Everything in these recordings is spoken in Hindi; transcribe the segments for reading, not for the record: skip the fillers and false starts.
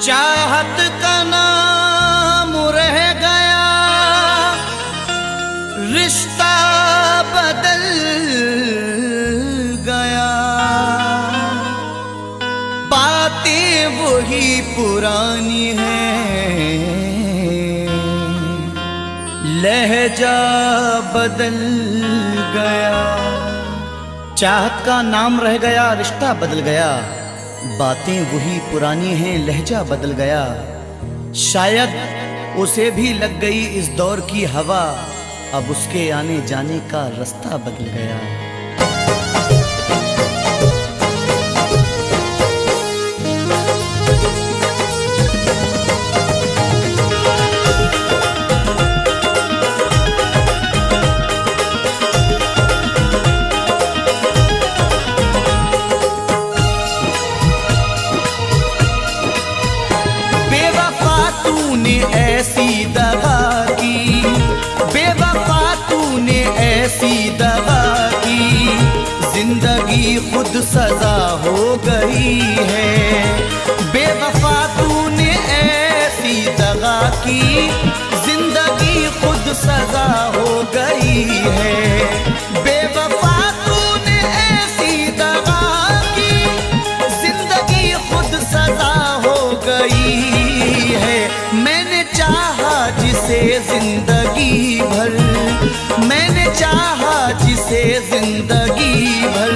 चाहत का नाम रह गया, रिश्ता बदल गया, बातें वही पुरानी हैं, लहजा बदल गया। चाहत का नाम रह गया, रिश्ता बदल गया, बातें वही पुरानी हैं, लहजा बदल गया। शायद उसे भी लग गई इस दौर की हवा, अब उसके आने जाने का रास्ता बदल गया। ऐसी दगा की, बेवफा तूने ऐसी दगा की, जिंदगी खुद सजा हो गई है। बेवफा तूने ऐसी दगा की, जिंदगी खुद सजा हो गई है। बेवफा तूने ऐसी दगा की, जिंदगी खुद सजा हो गई है। मैंने चाहा जिसे जिंदगी भर, मैंने चाहा जिसे जिंदगी भर,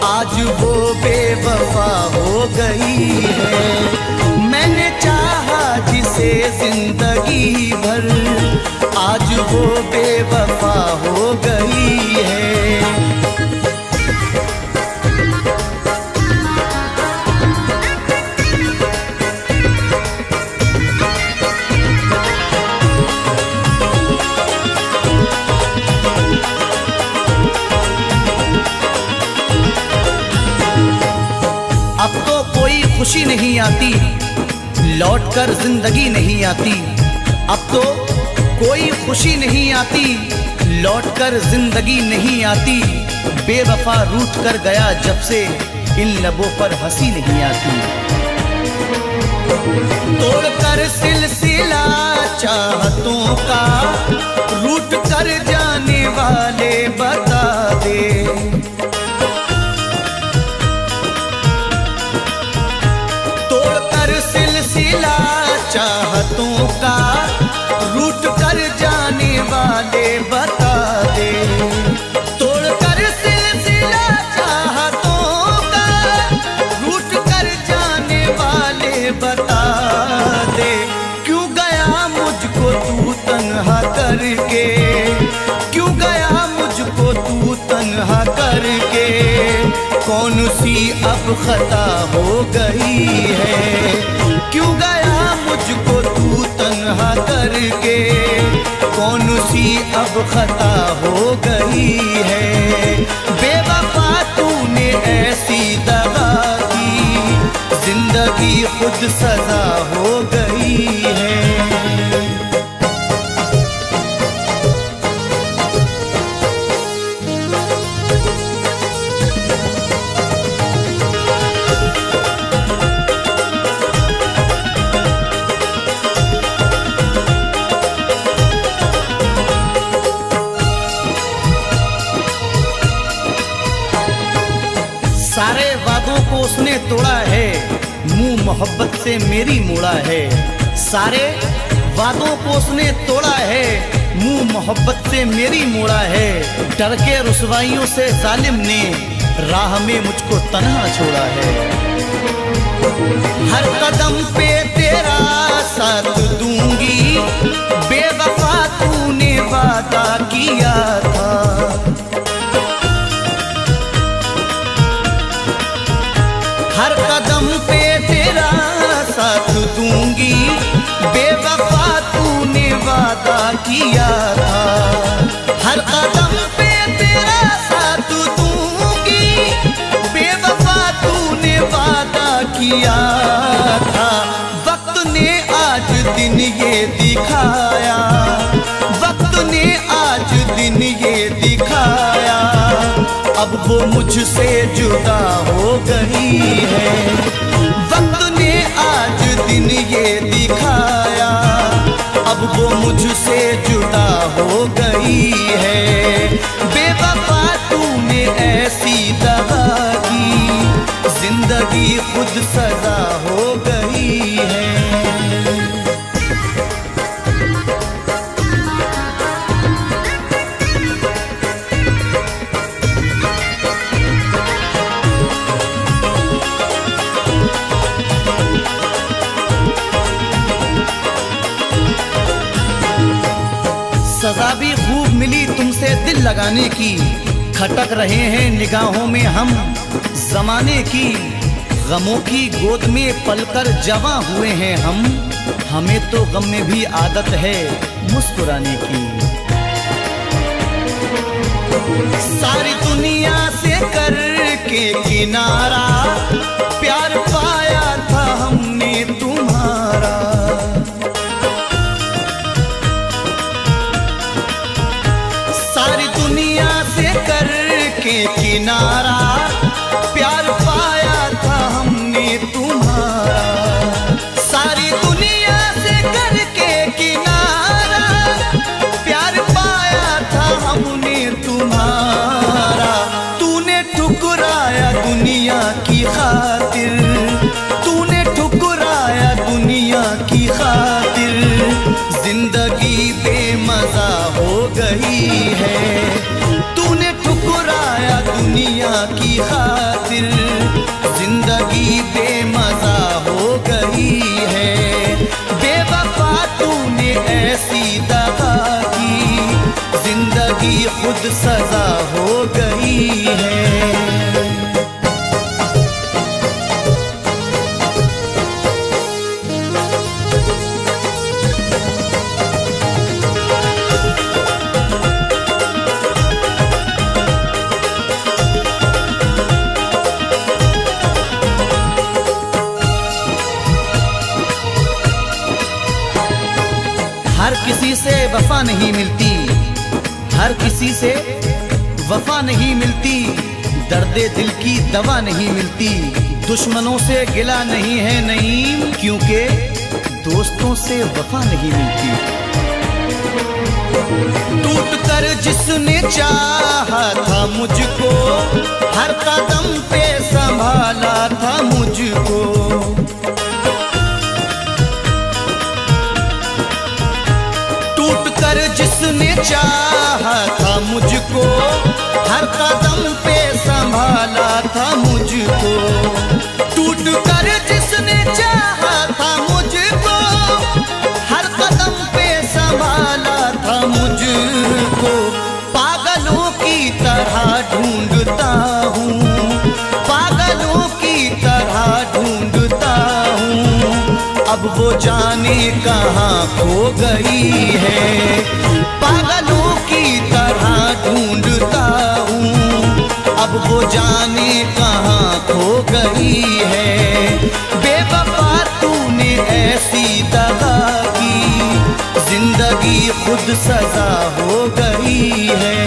आज वो बेवफा हो गई है। मैंने चाहा जिसे जिंदगी भर, आज वो बेवफा हो गई है। अब तो कोई खुशी नहीं आती, लौटकर जिंदगी नहीं आती। अब तो कोई खुशी नहीं आती, लौटकर जिंदगी नहीं आती। बेवफा रूठ कर गया जब से, इन लबों पर हंसी नहीं आती। तोड़कर सिलसिला चाहतों का, रूठ कर जाने वाले बता दे। सिलसिला चाहतों का, रूठ कर जाने वाले बता दे। तोड़कर सिलसिला चाहतों का, रूठ कर जाने वाले बता दे। क्यों गया मुझको तू तन्हा करके, क्यों गया मुझको तू तन्हा करके, कौन सी अब खता हो गई है। क्यों गया मुझको तू तन्हा करके, कौन सी अब खता हो गई है। बेवफा तूने ऐसी दगा की, जिंदगी खुद सजा हो गई है। सारे वादों को उसने तोड़ा है, मुंह मोहब्बत से मेरी मोड़ा है। सारे वादों को उसने तोड़ा है, मुंह मोहब्बत से मेरी मोड़ा है। डर के रुसवाइयों से जालिम ने राह में मुझको तन्हा छोड़ा है। हर कदम पे तेरा साथ दूंगी, बेवफा तूने वादा किया था। हर कदम पे तेरा साथ दूंगी, बेवफा तूने वादा किया था। हर कदम पे तेरा साथ दूंगी, अब वो मुझसे जुदा हो गई है। वक्त ने आज दिन ये दिखाया, अब वो मुझसे जुदा हो गई है। बेवफा तूने ऐसी दगा की, जिंदगी खुद सजा हो गई है। सजा भी खूब मिली तुमसे दिल लगाने की, खटक रहे हैं निगाहों में हम जमाने की। गमों की गोद में पलकर जवां हुए हैं हम, हमें तो गम में भी आदत है मुस्कुराने की। सारी दुनिया से करके किनारा, प्यार पाया था हमने तुम्हारा। सारी दुनिया से करके किनारा, प्यार पाया था हमने तुम्हारा। सारी दुनिया से करके किनारा, प्यार पाया था हमने तुम्हारा। तूने ठुकराया दुनिया की खातिर, तूने ठुकराया दुनिया की खातिर। जिंदगी बेमजा हो गई है, तूने ठुकराया दुनिया की खातिर। जिंदगी बेमजा हो गई है। बेवफा तूने ऐसी दगा की, जिंदगी खुद सजा हो गई है। हर किसी से वफा नहीं मिलती, हर किसी से वफा नहीं मिलती। दर्दे दिल की दवा नहीं मिलती। दुश्मनों से गिला नहीं है नईम, क्योंकि दोस्तों से वफा नहीं मिलती। टूट कर जिसने चाहा था मुझको, हर कदम पे संभाला था मुझको। जिसने चाहा था मुझको, हर कदम पे संभाला था मुझको। टूट कर जिसने चाहा था मुझको, हर कदम पे संभाला था मुझको। पागलों की तरह ढूंढता हूँ, पागलों की तरह ढूंढता हूँ। अब वो जाने कहाँ खो गई है। पागलों की तरह ढूंढता हूँ, अब वो जाने कहाँ खो गई है। बेवफा तूने ऐसी दगा की, जिंदगी खुद सजा हो गई है।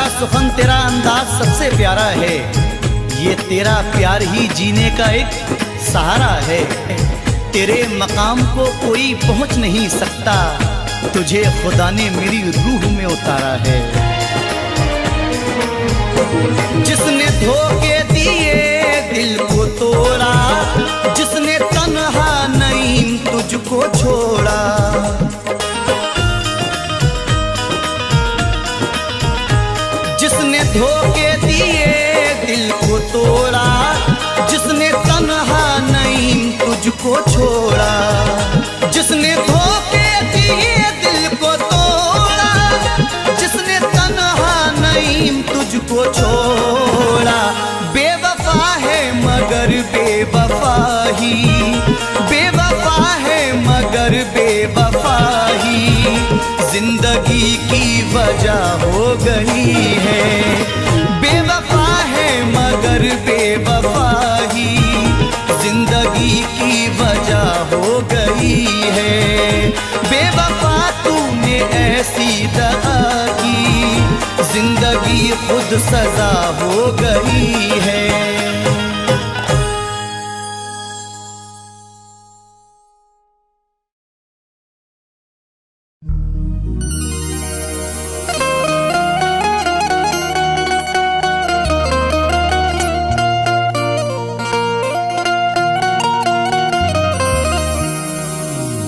सुखन तेरा अंदाज सबसे प्यारा है, ये तेरा प्यार ही जीने का एक सहारा है। तेरे मकाम को कोई पहुंच नहीं सकता, तुझे खुदा ने मेरी रूह में उतारा है। जिसने धोखे दिए दिल को तोड़ा, जिसने तन्हा नईम तुझको छोड़ा। जिसने धोखे दिए दिल को तोड़ा, जिसने तन्हा नईम तुझको छोड़ा। जिसने धोखे दिए दिल को तोड़ा, जिसने तन्हा नईम तुझको छोड़ा। बेवफा है मगर बेवफा ही, बेवफा है मगर बेवफा ही। जिंदगी की वजह हो गई है। बेवफा है मगर बेवफा ही जिंदगी की वजह हो गई है। बेवफा तूने ऐसी दगा की जिंदगी खुद सजा हो गई है।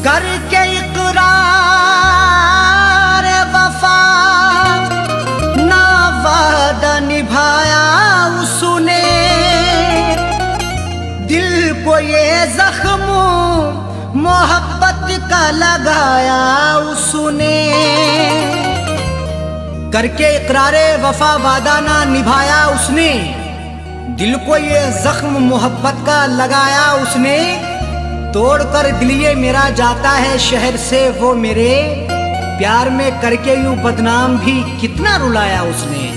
करके इकरार वफा ना वादा निभाया उसने, दिल को ये जख्म मोहब्बत का लगाया उसने। करके इकरार वफा वादा ना निभाया उसने, दिल को ये जख्म मोहब्बत का लगाया उसने। तोड़कर दिल ये मेरा जाता है शहर से वो मेरे, प्यार में करके यूं बदनाम भी कितना रुलाया उसने।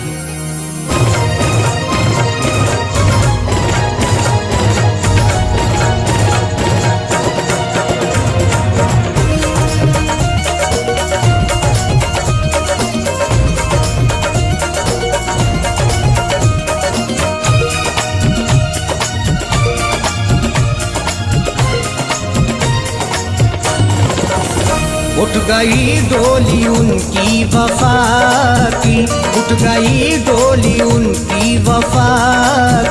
उठ गई डोली उनकी वफा की, उठ गई डोली उनकी वफा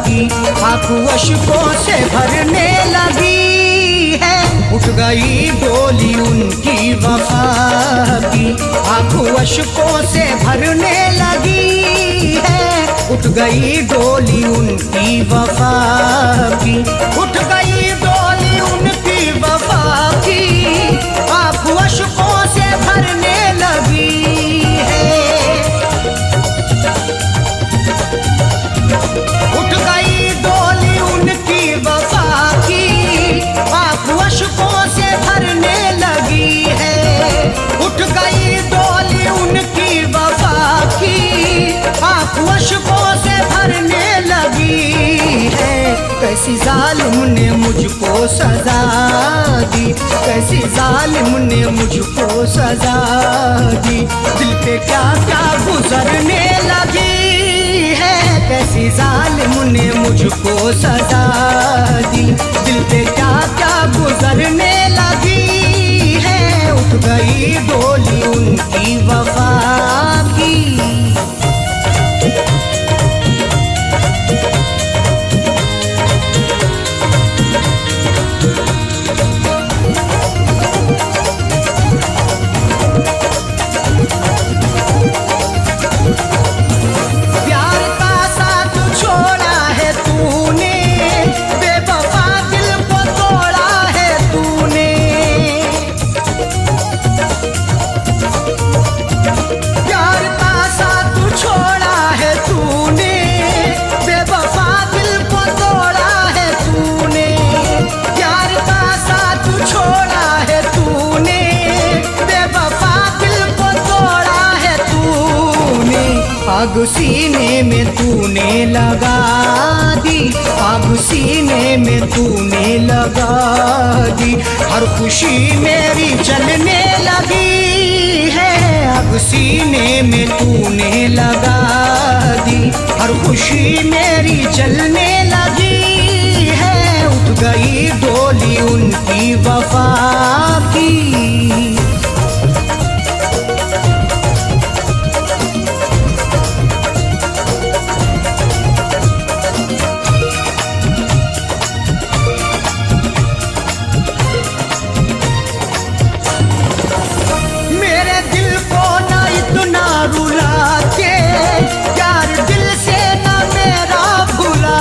की, आंखों अश्कों से भरने लगी है। उठ गई डोली उनकी वफा की, आंखों अश्कों से भरने लगी है। उठ गई डोली उनकी वफा की, उठ गई डोली उनकी वफा की, आंखों अश्कों से भरने लगी है। उठ गई डोली उनकी वफा की, आंखों अश्कों से भरने लगी है। उठ गई डोली उनकी वफा की, आंखों अश्कों से भरने लगी है। कैसी जालिम ने मुझको सजा दी, कैसी जालिम ने मुझको सजा दी, दिल पे क्या क्या गुजरने लगी है। कैसी जालिम ने मुझको सजा दी, दिल पे क्या क्या गुजरने लगी है। उठ गई डोली उनकी वफा की। प्यार का साथ छोड़ा है तूने, बेवफा दिल को तोड़ा है तूने। प्यार का साथ छोड़ा है तूने, बेवफा दिल को तोड़ा है तूने। प्यार का साथ छोड़ा है तूने, बेवफा दिल को तोड़ा है तूने। आग सीने में तूने लगा दी, आग सीने में तूने लगा दी, हर खुशी मेरी जलने लगी है। आग सीने में तूने लगा दी, हर खुशी मेरी जलने लगी है। उठ गई डोली उनकी वफा की। मेरे दिल को ना इतना रुला के, प्यार दिल से ना मेरा भुला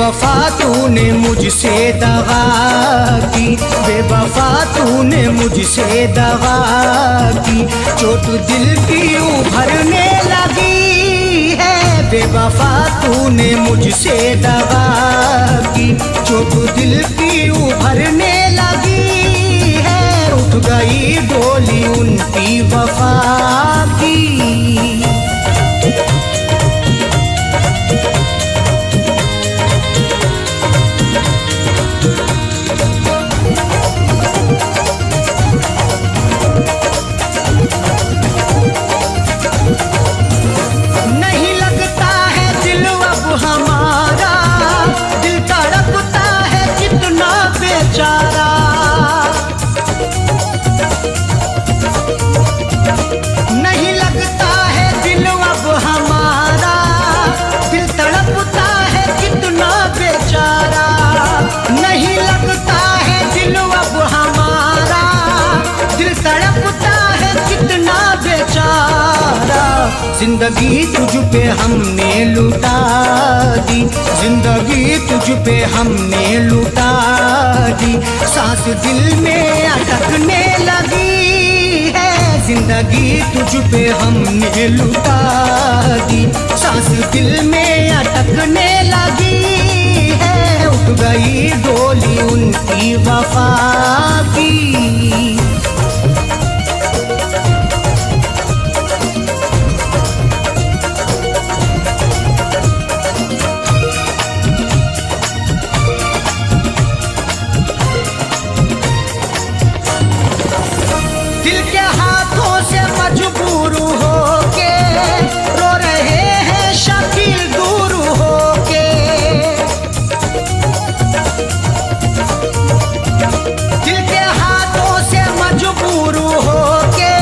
बेवफा तूने मुझसे दगा की, बेवफा तूने मुझसे दगा की, चोट दिल की उभरने लगी है। बेवफा तूने मुझसे दगा की, चोट दिल की उभरने लगी है। उठ गई डोली उनकी वफा की। नहीं लगता है दिल अब हमारा, दिल तड़पता है कितना बेचारा। नहीं लगता है दिल अब हमारा, दिल तड़पता है कितना बेचारा। नहीं लगता है दिल अब हमारा, दिल तड़पता है कितना बेचारा। जिंदगी तुझ पे हमने लुटा दी, जिंदगी तुझ पे हमने लुटा दी, सांस दिल में अटकने लगी है। जिंदगी तुझ पे हमने लुटा दी, सांस दिल में अटकने लगी है। उठ गई डोली उनकी वफा की। दिल के हाथों से मजबूर होके रो रहे हैं शकील दूर होके। दिल के हाथों से मजबूर होके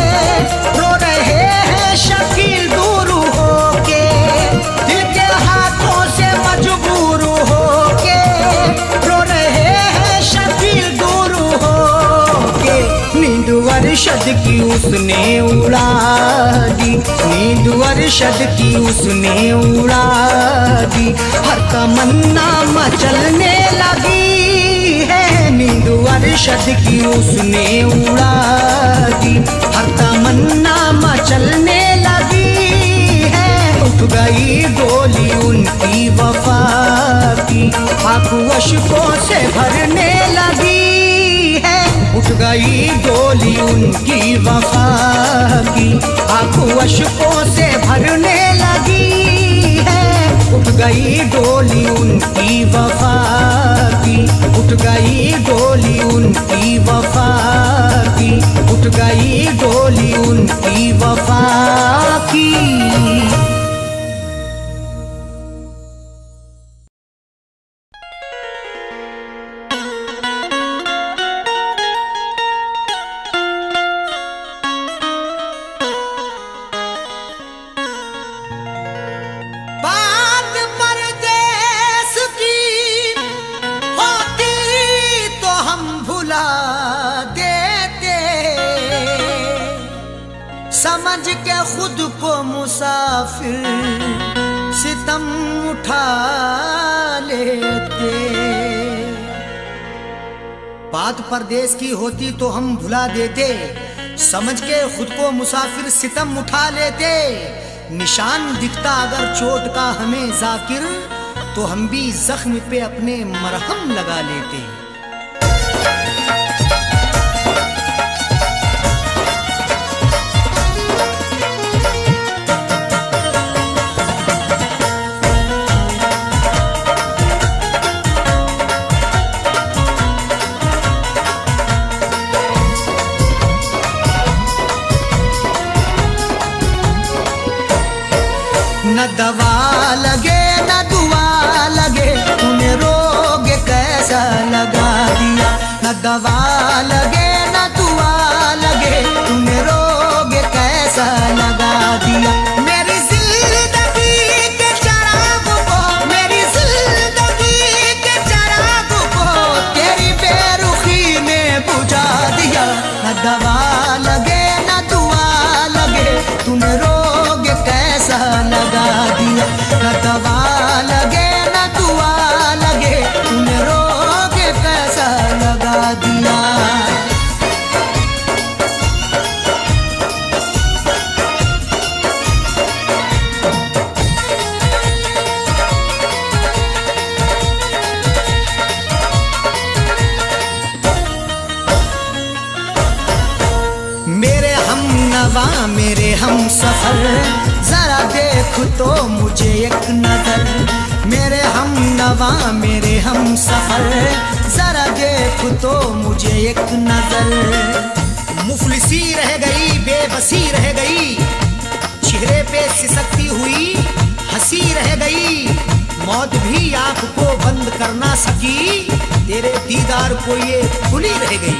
रो रहे हैं शकील दूर होके। दिल के हाथों से मजबूर होके रो रहे हैं शकील दूर होके। नींद अरशद की उसने उड़ा दी, नींद अरशद की उसने उड़ा दी, हर तमन्ना मचलने लगी है। नींद अरशद की उसने उड़ा दी, हर तमन्ना मचलने लगी है। उठ गई डोली उनकी वफा की, आंखों अश्कों से भरने लगी है। उठ गई डोली उनकी वफा की, आंखों अश्कों से भरने लगी है। उठ गई डोली उनकी वफा की, उठ गई डोली उनकी वफा की, उठ गई डोली उनकी वफा की। बात परदेस की होती तो हम भुला देते, समझ के खुद को मुसाफिर सितम उठा लेते। बात परदेस की होती तो हम भुला देते, समझ के खुद को मुसाफिर सितम उठा लेते। निशान दिखता अगर चोट का हमें जाकिर, तो हम भी जख्म पे अपने मरहम लगा लेते। न दवा लगे न दुआ लगे, तूने रोग कैसा लगा दिया। न दवा लगे न दुआ लगे, तूने रोग कैसा लगा दिया। मेरी जिंदगी के चराग को, मेरी जिंदगी के चराग को तेरी बेरुखी ने बुझा दिया। न दवा लगे न दुआ लगे, तूने रोग कैसा लगा दिया। न दवा लगे न दुआ लगे, नवा मेरे हम सफर, जरा देख तो मुझे एक नजर। मेरे हम नवा मेरे हम सफर, जरा देख तो मुझे एक नजर। मुफलिसी रह गई, बेबसी रह गई, चेहरे पे सिसकती हुई हंसी रह गई। मौत भी आंख को बंद कर ना सकी, तेरे दीदार को ये खुली रह गई।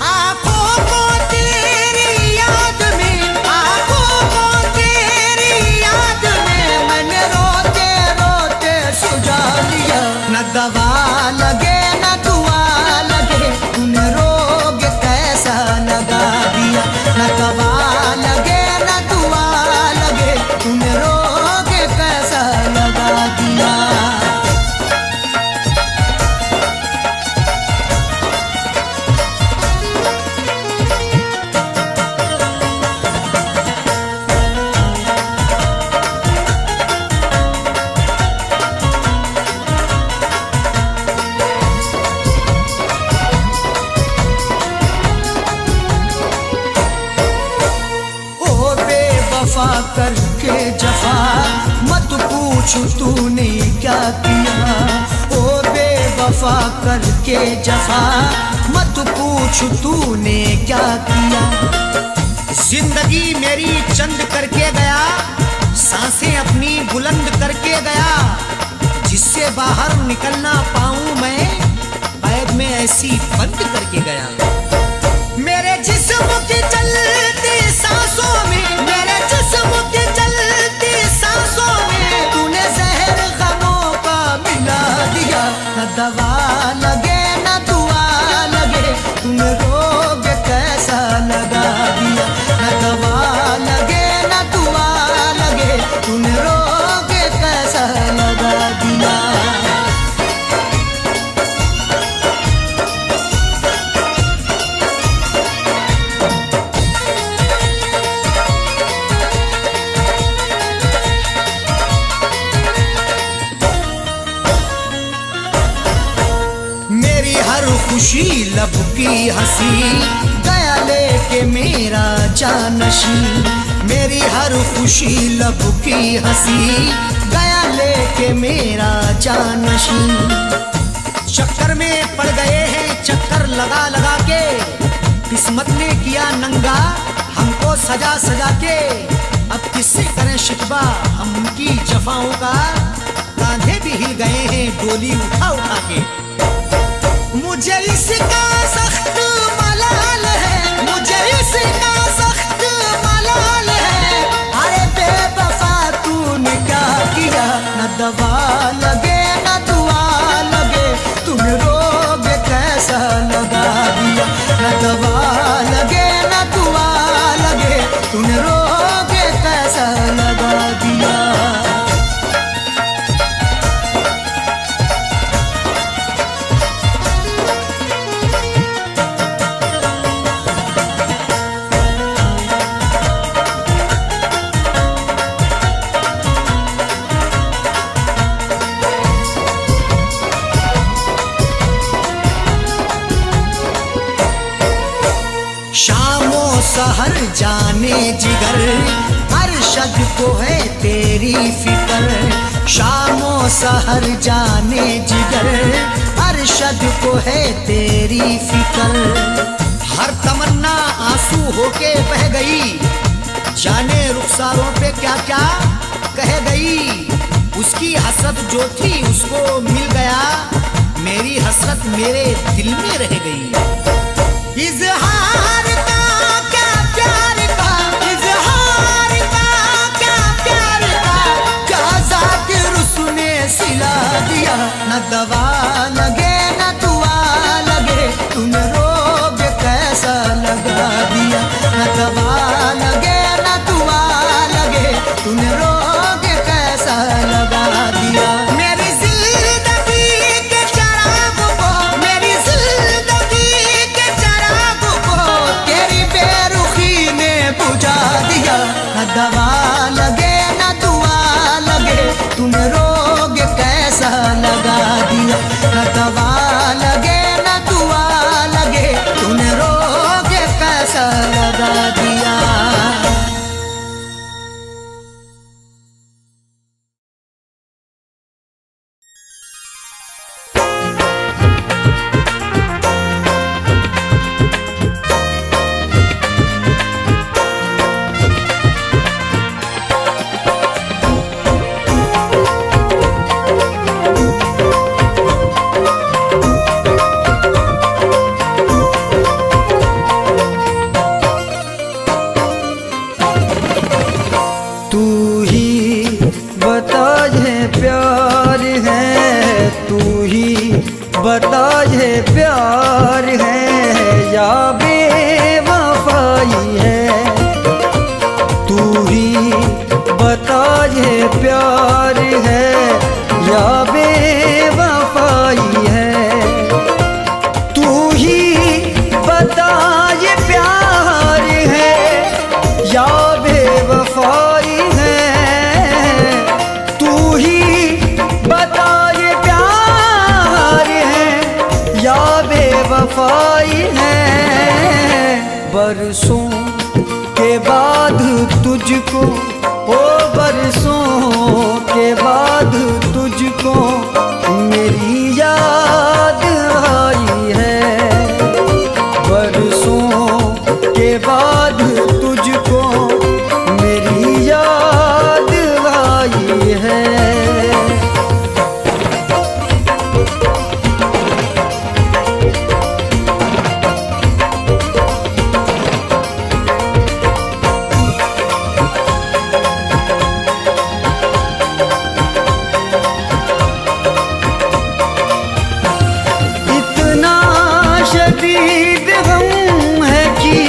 आंखों को तेरी याद में, आंखों को तेरी याद में, मैंने रोते रोते सुझा लिया। न दवा लगे न दुआ लगे, तूने रोग कैसा लगा दिया। न दवा लगे न दुआ लगे, तूने रोग कैसा लगा दिया। वफा करके जफा, मत पूछ तूने क्या किया। ओ बेवफा करके जफा, मत पूछ तूने क्या किया। जिंदगी मेरी चंद करके गया, सांसें अपनी बुलंद करके गया। जिससे बाहर निकलना पाऊं मैं, पैद में ऐसी बंद करके गया। मेरे जिस्म की चलती सांसों में, मेरे जिस्म की चलती सांसों में, तूने जहर गमों का मिला दिया। न दवा लगे न दुआ लगे, तूने रोग कैसा लगा दिया। न दवा लगे न दुआ लगे, तूने रोग कैसा लगा दिया। खुशी लब की हंसी, गया लेके मेरा जानशी। मेरी हर खुशी लब की हंसी, गया लेके मेरा जानशी। चक्कर में पड़ गए हैं चक्कर लगा लगा के, किस्मत ने किया नंगा हमको सजा सजा के। अब किससे करें शिकवा हम उनकी जफाओं का, कांधे भी हिल गए हैं डोली उठा उठा के। मुझे इसका सख्त मलाल है, मुझे इसका सख्त मलाल है। अरे बेवफा तूने क्या किया। न दवा लगे न दुआ लगे, तूने रोग कैसा लगा दिया। न दवा लगे न दुआ लगे, तूने रोग कैसा लगा दिया। शामो सहर जाने जिगर, अरशद को है तेरी फिक्र। शामो सहर जाने जिगर, अरशद को है तेरी फिक्र। हर तमन्ना आंसू होके बह गई, जाने रुखसारों पे क्या क्या कह गई। उसकी हसरत जो थी उसको मिल गया, मेरी हसरत मेरे दिल में रह गई। इज़हार का क्या प्यार का, इज़हार का क्या प्यार का, क्या ज़ाकिर उसने सिला दिया। न दवा लगे न दुआ लगे, तूने रोग कैसा लगा दिया। न दवा लगे न दुआ लगे, तूने रोग कैसा लगा दिया। मेरी जिंदगी के चराग को, मेरी जिंदगी के चराग को, तेरी बेरुखी ने बुझा दिया। न दवा लगे न दुआ लगे, तूने रोग कैसा लगा दिया। बता ये प्यार है या बेवफाई है, तू ही बता ये प्यार है या बेवफाई है, तू ही बता ये प्यार है या बेवफाई है, तू ही बता ये प्यार है या बेवफाई है। बरसों के बाद तुझको, ओ बरसों के बाद तुझको मेरी याद आई है, बरसों के बाद तुझको मेरी याद आई है। शदीद गम है कि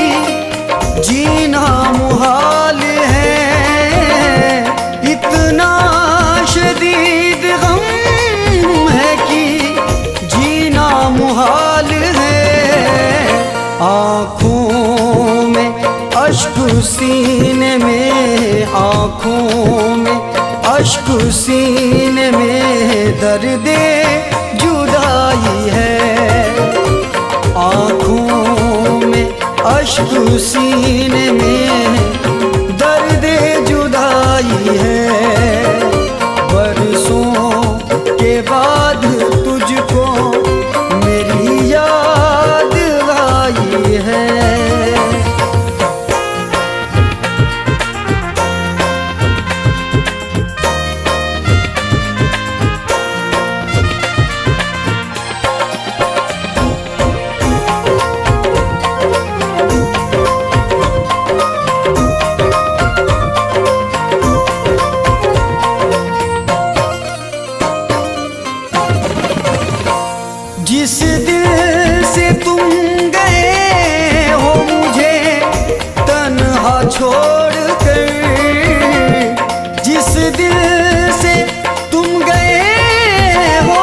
जीना मुहाल है, इतना शदीद गम है कि जीना मुहाल है, आँखों में अश्क सीने में, आँखों में अश्क सीने में दर्द जुदाई है, आँखों में अश्क सीने में दर्द जुदाई है, बरसों के बाद तुझको मेरी याद आई है। जिस दिल से तुम गए हो मुझे तन्हा छोड़ कर, जिस दिल से तुम गए हो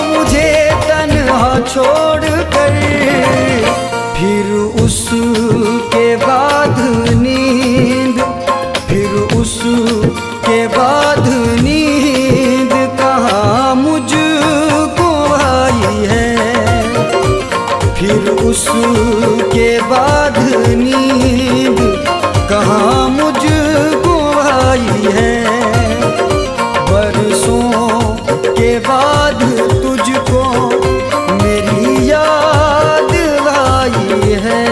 मुझे तन्हा छोड़ कर, फिर उसके बाद नींद, फिर उसके बाद नींद कहाँ मुझको आई है, फिर उसके बाद नींद कहाँ मुझको आई है, बरसों के बाद तुझको मेरी याद आई है।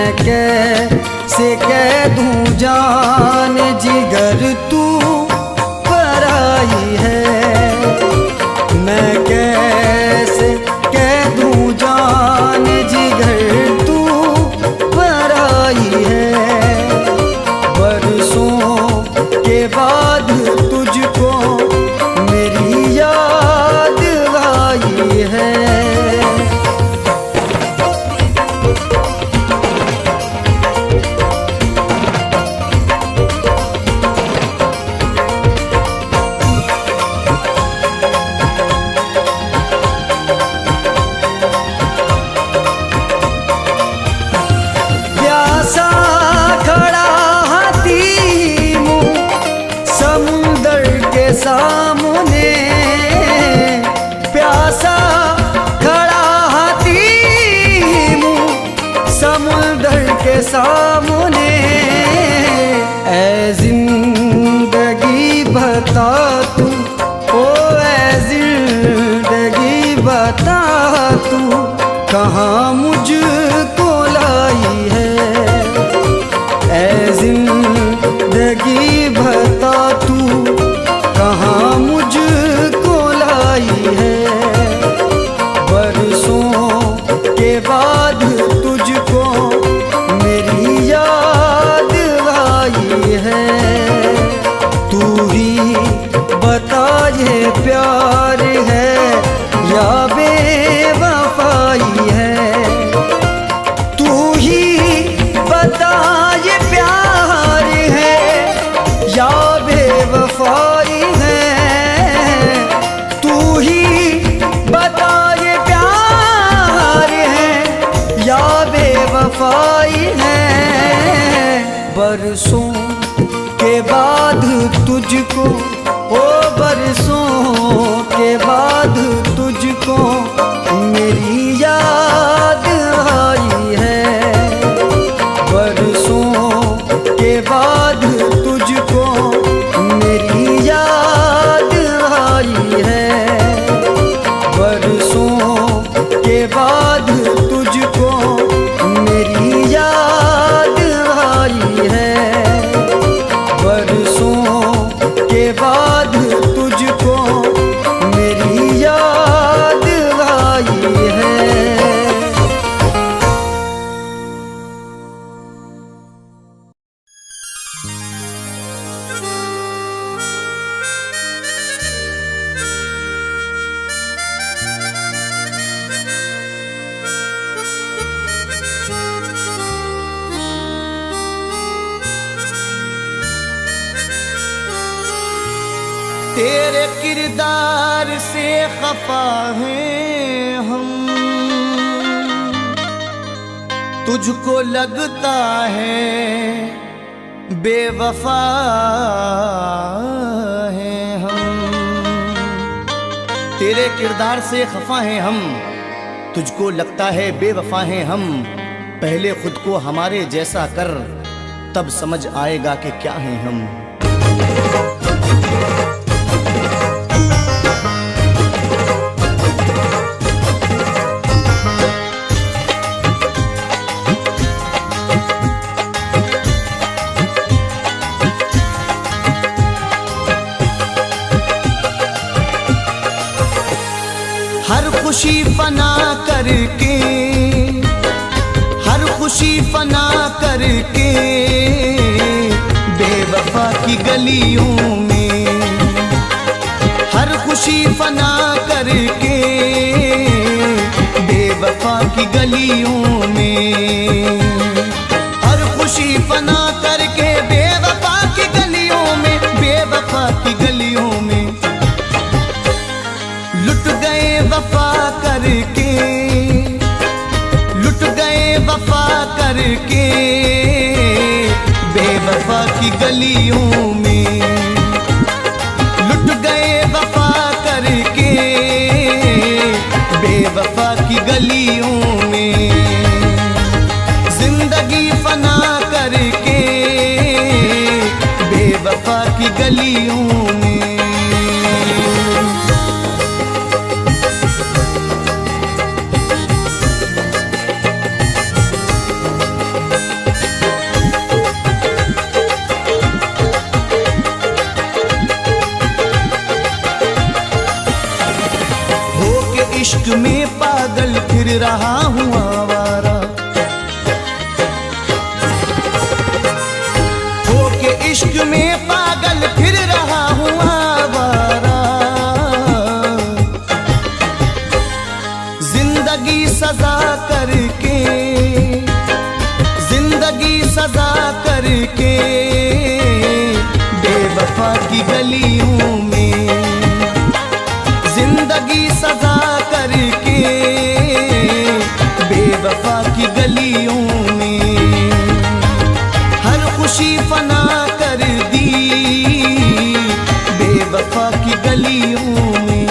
मैं कैसे कह दूं जान जिगर तू पराई है। मैं कैसे कह दूं जान जिगर तू पराई है। बरसों के बाद तुझको मेरी याद आई है। प्यासा खड़ा हाथी मुँह समुंदर के सामने। प्यासा खड़ा हाथी मुँह समुंदर के सामने। ऐ जिंदगी बता तू, ओ ऐ जिंदगी बता तू कहाँ मुझको लाई है। ऐ जिंदगी बता तू कहाँ मुझको लाई है। बरसों के बाद तुझको मेरी याद आई है। तू ही बता ये प्यार है या बेवफाई है। तू ही बता ये प्यार है या बेवफाई है। तू ही बता ये प्यार है या बेवफाई है। बरसों के बाद तुझको, ओ बरसों के बाद तुझको मेरी याद आई है। बरसों के बाद तुझको मेरी याद आई है। बरसों के बाद तुझको मेरी याद आई है। बरसों के बाद तुझको मेरी याद आई है। तेरे किरदार से खफा हैं हम, तुझको लगता है बेवफा हैं हम। तेरे किरदार से खफा हैं हम, तुझको लगता है बेवफा हैं हम। पहले खुद को हमारे जैसा कर, तब समझ आएगा कि क्या हैं हम। हर खुशी फना करके, हर खुशी फना करके बेवफा की गलियों में। हर खुशी फना करके बेवफा की गलियों में। हर खुशी फना करके बेवफा की गलियों में, बेवफा की गलियों में लुट गए वफा करके, लुट गए वफा करके बेवफा की गलियों में। लुट गए वफा करके बेवफा की गलियों में। जिंदगी फना करके बेवफा की गलियों में। सजा करके बेवफा की गलियों में, जिंदगी सजा करके बेवफा की गलियों में, हर खुशी फना कर दी बेवफा की गलियों में।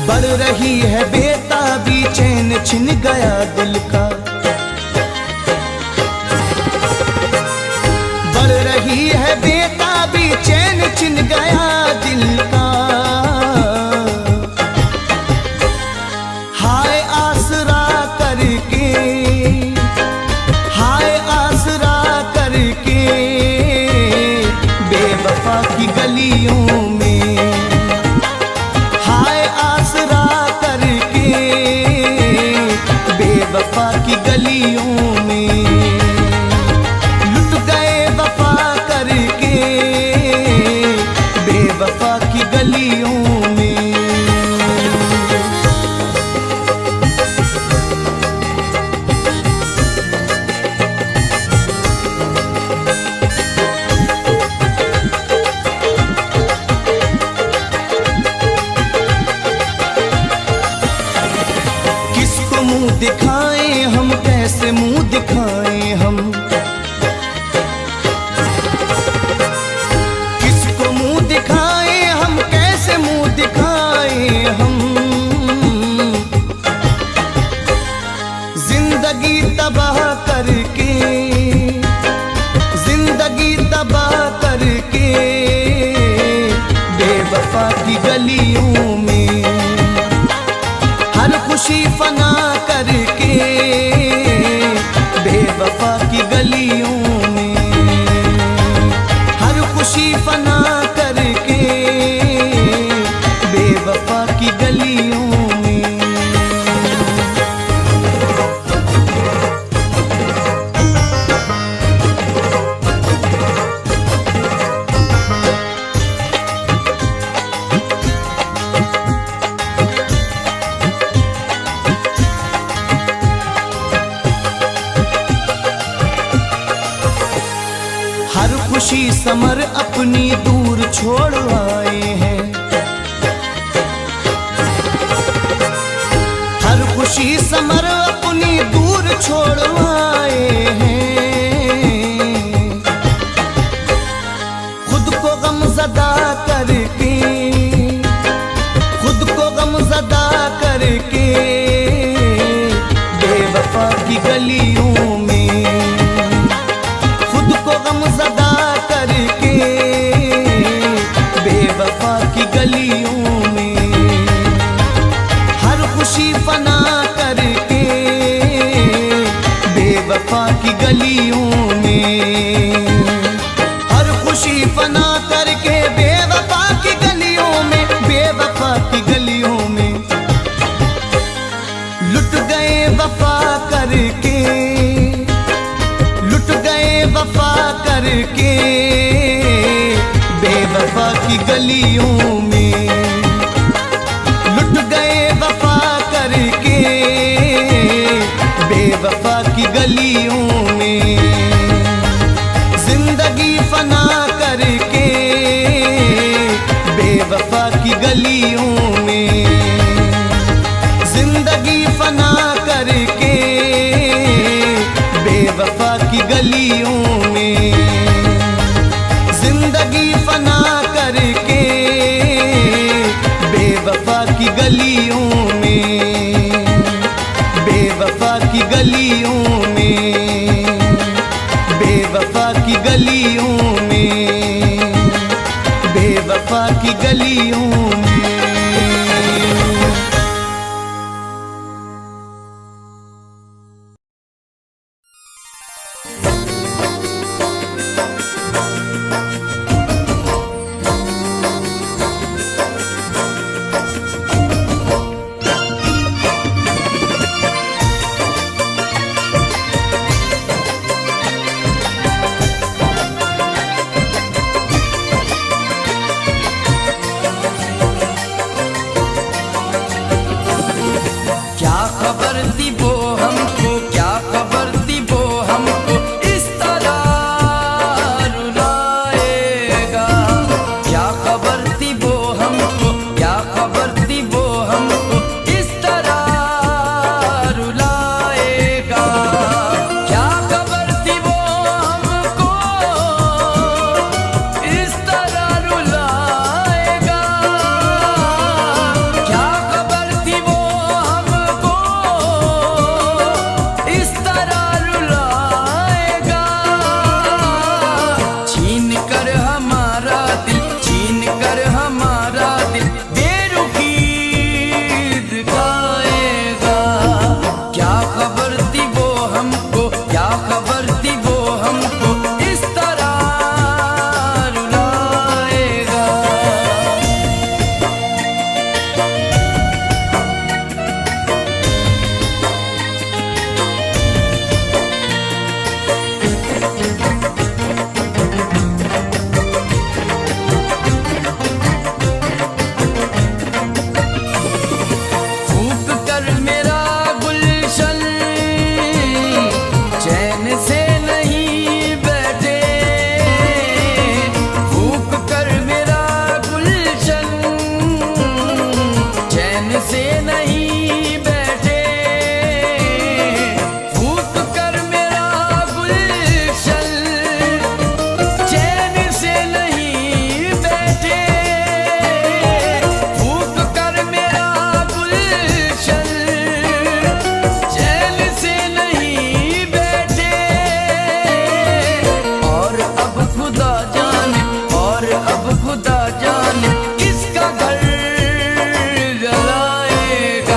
बढ़ रही है बेताबी, चैन छिन गया दिल का, बढ़ रही है बेताबी, चैन छिन गया दिल का। हाय आसरा करके, हाय आसरा करके बेवफा की गलियों में, हाय आसरा करके बेवफा की गलियों में, लुट गए वफा करके बेवफा की गलियों में। मुंह दिखाएं हम, कैसे मुंह दिखाएं हम, किसको मुंह दिखाएं हम, कैसे मुंह दिखाएं हम। जिंदगी तबाह करके, जिंदगी तबाह करके बेवफा की गलियों में, हर खुशी फना करके बेवफा की गलियों में, हर खुशी फना करके बेवफा की गलियों में। हर खुशी समर अपनी दूर छोड़ आए हैं, हर खुशी समर अपनी दूर छोड़ आए हैं। खुद को गमज़दा करके, खुद को गमज़दा करके बेवफा की गलियों में, खुद को गमज़दा करके बेवफा की गलियों में, हर खुशी फना करके बेवफा की गलियों में, हर खुशी फना करके बेवफा की गलियों में, बेवफा की गलियों में लुट गए वफा करके, लुट गए वफा करके बेवफा की गलियों में, लुट गए वफा करके बेवफा की गलियों में। जिंदगी फना करके बेवफा की गलियों में, जिंदगी फना करके बेवफा की गलियों में, जिंदगी फना करके बेवफा की गलियों में, बेवफा की गलियों में, बेवफा की गलियों में, बेवफा की गलियों में। खबर थी वो हमको, क्या खबर थी वो हमको इस तरह रुलाएगा। क्या खबर थी वो हमको, क्या खबर थी वो हमको इस तरह रुलाएगा। क्या खबर थी वो हमको इस तरह रुलाएगा। क्या खबर थी वो हमको इस तरह रुलाएगा। छीन कर हमारा दिल, छीन कर हमारा दिल बेरुखी दिखाएगा। क्या खबर थी वो हमको, क्या खबर थी वो हमको इस तरह रुलाएगा। फूंक कर मेरा गुलशन चैन से नहीं बैठे। फूंक कर मेरा गुलशन चैन से नहीं बैठे। फूंक कर मेरा गुलशन चैन से नहीं बैठे। फूंक कर मेरा गुलशन चैन से नहीं बैठे। और अब खुदा जाने, और अब खुदा जाने किसका घर जलाएगा।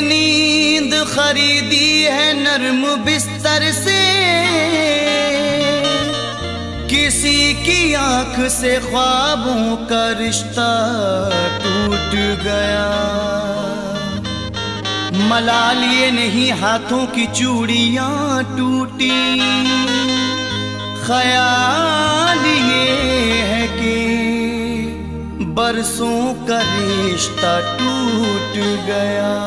नींद खरीदी है नर्म बिस्तर से, किसी की आंख से ख्वाबों का रिश्ता टूट गया। मलाल ये नहीं हाथों की चूड़ियां टूटी, ख्याल ये है कि बरसों का रिश्ता टूट गया।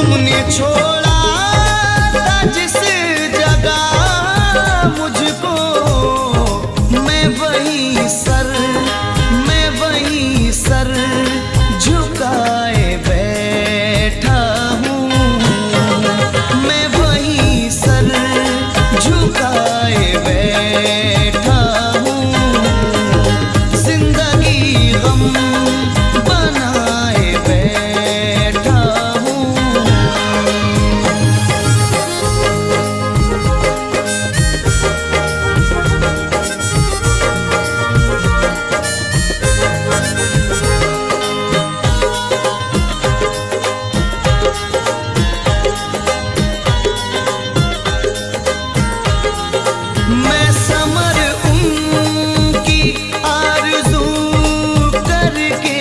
तुमने छोड़ा था जिस जगह मुझको, मैं वही सर झुकाए बैठा हूँ, मैं वही सर झुकाए बैठा हूँ, जिंदगी गम बनाए बैठा हूँ। मैं समर उनकी आरज़ू करके,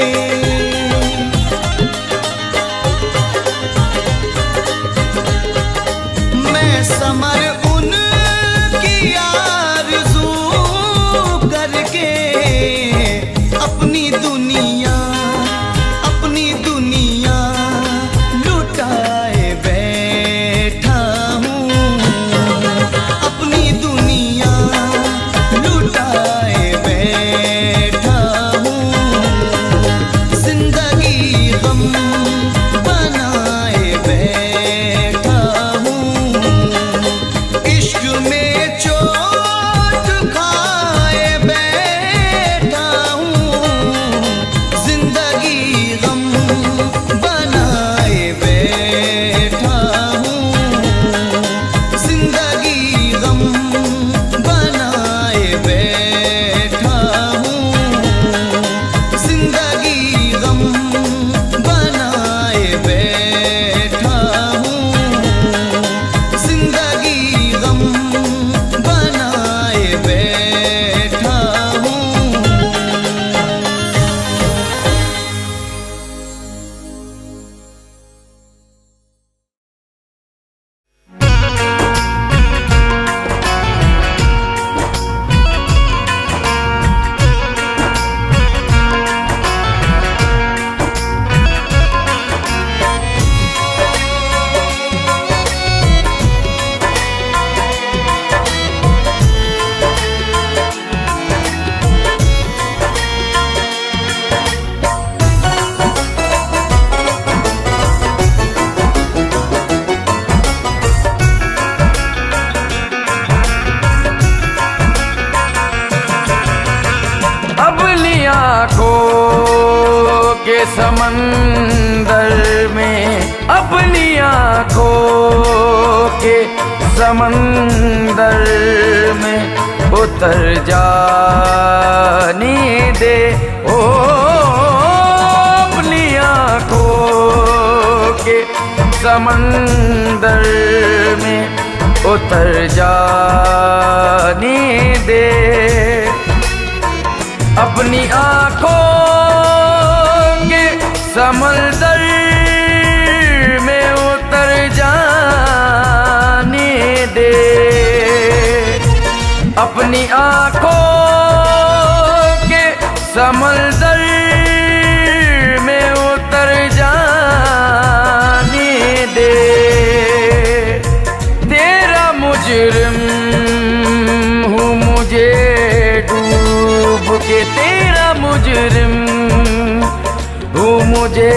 मैं समर उनकी आरज़ू करके अपनी दुनिया लुटाए बैठा हूँ, अपनी दुनिया लुटाए बैठा हूँ, जिंदगी गम बनाए बैठा हूँ, इश्क में चोट खाए बैठा हूँ, जिंदगी गम बनाए बैठा हूँ, जिंदगी गम बनाए बैठा हूँ, जिंदगी गम बनाए बैठा हूँ, जिंदगी गम बनाए बैठा हूँ। अपनी आँखों के समंदर में, अपनी आँखों के समंदर में उतर जाने दे, ओ अपनी आँखों के समंदर में उतर जाने दे, अपनी आँखों के समंदर में उतर जाने दे, अपनी आँखों के समंदर में उतर जाने दे, तेरा मुजरिम हूँ मुझे डूब के, तेरा मुजरिम हूँ मुझे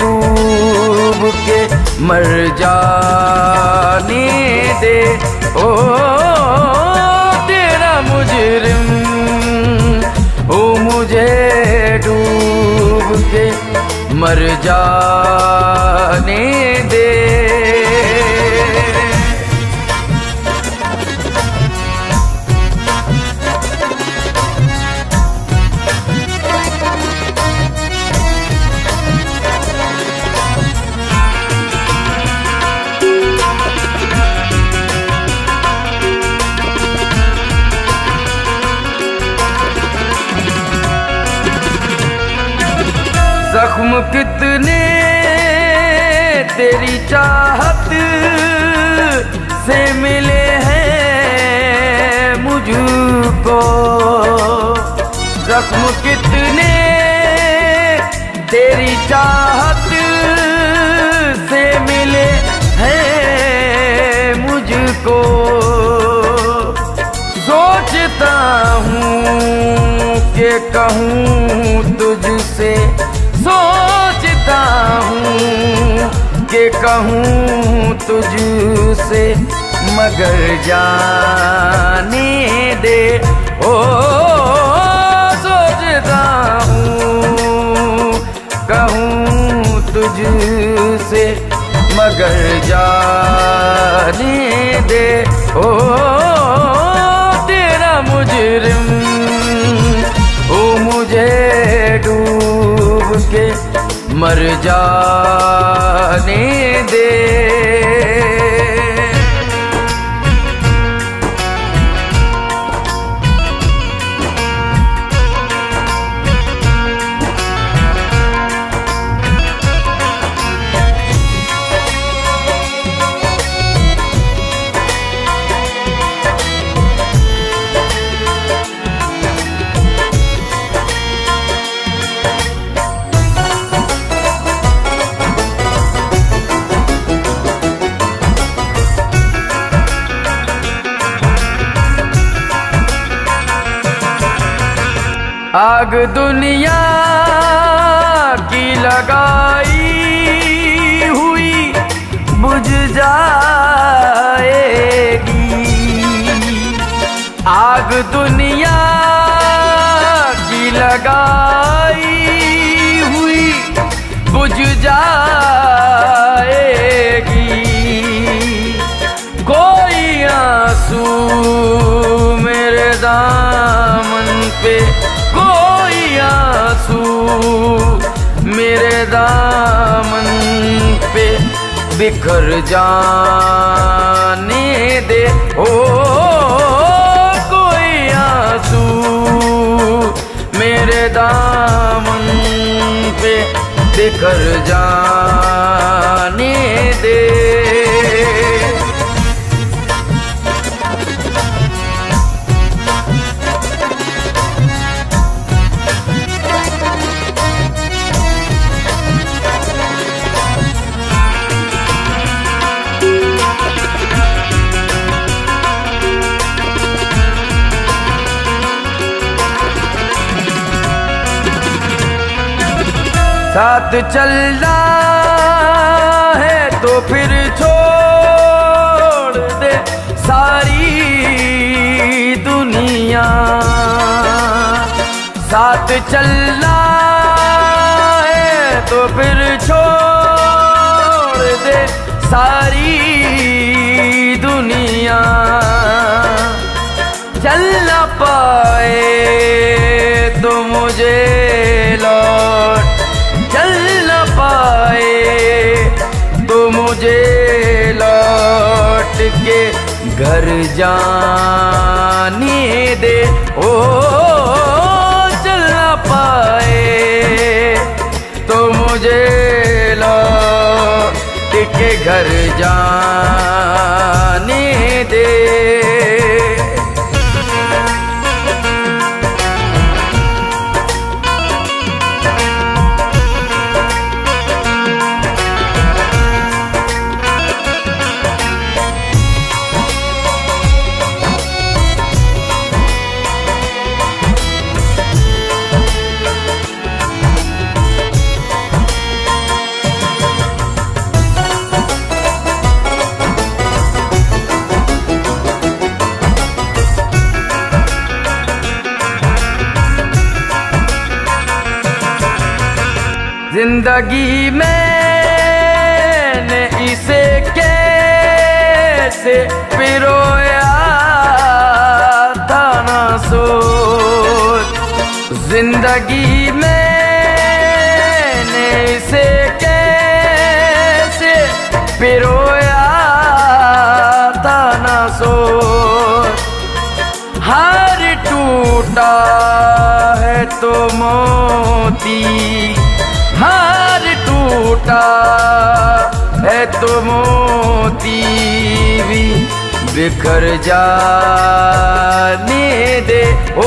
डूब के मर जाने दे, ओ तेरा मुजरिम हूँ मुझे डूब के मर जाने दे। जख्म कितने तेरी चाहत से मिले हैं मुझको, जख्म कितने तेरी चाहत से मिले कहूँ तुझसे सोचता हूँ कि कहूँ तुझसे मगर जाने दे। ओ सोचता हूँ कहूँ तुझसे मगर जाने दे। ओ तेरा मुजरिम ओ मुझे डूब के मर जाने दे। आग दुनिया की लगाई हुई बुझ जाएगी। आग दुनिया की लगाई हुई बुझ जाएगी। कोई आंसू मेरे दामन पे, कोई आंसू मेरे दामन पे बिखर जाने दे। ओ कोई आंसू मेरे दामन पे बिखर जाने दे। साथ चलना है तो फिर छोड़ दे सारी दुनिया। साथ चलना है तो फिर छोड़ दे सारी दुनिया। चल ना पाए तो मुझे लौट, चल न पाए तो मुझे लौट के घर जाने दे। ओ चल न पाए तो मुझे लौट के घर जाने दे। जिंदगी मैंने इसे कैसे पिरोया था ना सोच। जिंदगी मैंने इसे कैसे पिरोया था ना सोच। हार टूटा है तो मोती, हार टूटा है तो मोती भी बिखर जाने दे। ओ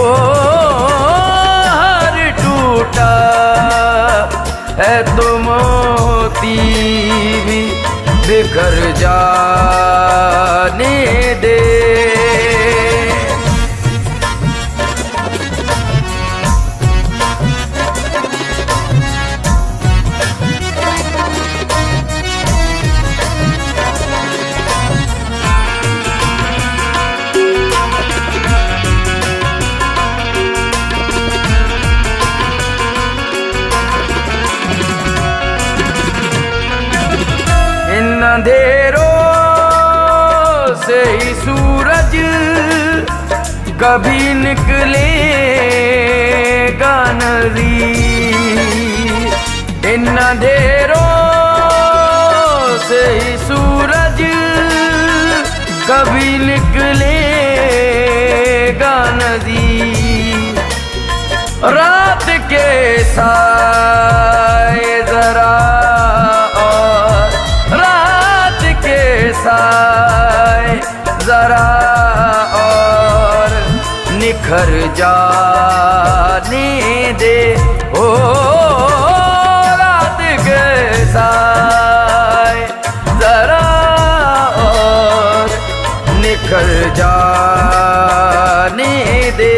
हार टूटा है तो मोती भी बिखर जाने दे। अंधेरों से ही सूरज कभी निकलेगा नज़ीर। इन अंधेरों से ही सूरज कभी निकलेगा नज़ीर। रात के साए जरा और रात के साए जरा और निखर जाने दे ओ रात के साए जरा और निखर जाने दे।